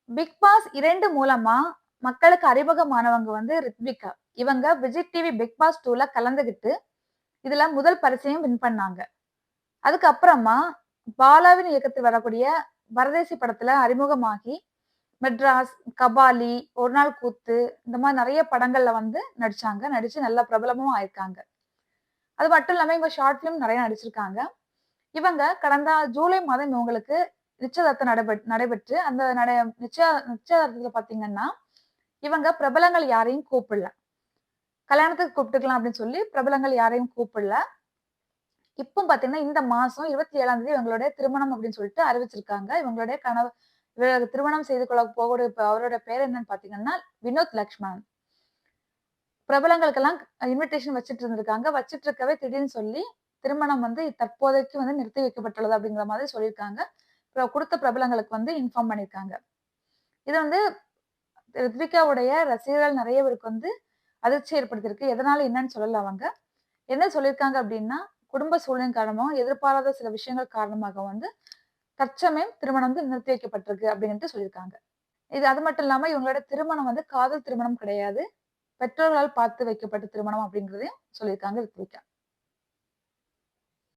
Big pass 2 மூலமா மக்களுக்கு அறிமுகமானவங்க வந்து ரித்விகா. இவங்க விஜய் டிவி பிக் பாஸ் 2ல கலந்துகிட்டு, இதுல முதல் பரிசையும் வின் பண்ணாங்க. அதுக்கப்புறமா பாலாவின் இயக்கத்தில் வரக்கூடிய பரதேசி படத்துல அறிமுகமாகி, மெட்ராஸ், கபாலி, ஒரு நாள் கூத்து இந்த மாரி நெறைய படங்கள்ல வந்து நடிச்சாங்க. நடிச்சு நல்ல பிரபலமும் ஆயிருக்காங்க. அது மட்டும் இல்லாம இவங்க ஷார்ட் ஃபிலிம் நெறைய நடிச்சிருக்காங்க. இவங்க கடந்த ஜூலை மாதம் இவங்களுக்கு நிச்சயதார்த்தம் நடைபெற்று, அந்த நிச்சயதார்த்தத்துல பார்த்தீங்கன்னா, இவங்க பிரபலங்கள் யாரையும் கூப்பிடல. கல்யாணத்துக்கு கூப்பிட்டுக்கலாம் அப்படின்னு சொல்லி பிரபலங்கள் யாரையும் கூப்பிடல. இப்போ பார்த்தீங்கன்னா, இந்த மாசம் 27ஆம் தேதி இவங்களுடைய திருமணம் அப்படின்னு சொல்லிட்டு அறிவிச்சிருக்காங்க. இவங்களுடைய திருமணம் செய்து கொள்ள போகக்கூடிய இப்ப அவரோட பேர் என்னன்னு பார்த்தீங்கன்னா, வினோத் லக்ஷ்மணன். பிரபலங்களுக்கெல்லாம் இன்விடேஷன் வச்சுட்டு இருந்திருக்காங்க. வச்சுட்டு இருக்கவே திடீர்னு சொல்லி, திருமணம் வந்து தற்போதைக்கு வந்து நிறுத்தி வைக்கப்பட்டுள்ளது அப்படிங்கிற மாதிரி சொல்லியிருக்காங்க. குடுத்த பிரபலங்களுக்கு வந்து இன்ஃபார்ம் பண்ணியிருக்காங்க. இது வந்து ரித்விகாவுடைய ரசிகர்கள் நெறைய பேருக்கு வந்து அதிர்ச்சி ஏற்படுத்தியிருக்கு. எதனால என்னன்னு சொல்லல அவங்க. என்ன சொல்லியிருக்காங்க அப்டின்னா, குடும்ப சூழ்நிலை காரணமா, எதிர்பாராத சில விஷயங்கள் காரணமாக வந்து தற்சமயம் திருமணம் வந்து நிறுத்தி வைக்கப்பட்டிருக்கு அப்டின்ட்டு சொல்லியிருக்காங்க. இது அது மட்டும் இல்லாம இவங்களோட திருமணம் வந்து காதல் திருமணம் கிடையாது. பெற்றோர்களால் பார்த்து வைக்கப்பட்ட திருமணம் அப்டிங்கிறதையும் சொல்லியிருக்காங்க ரித்விகா.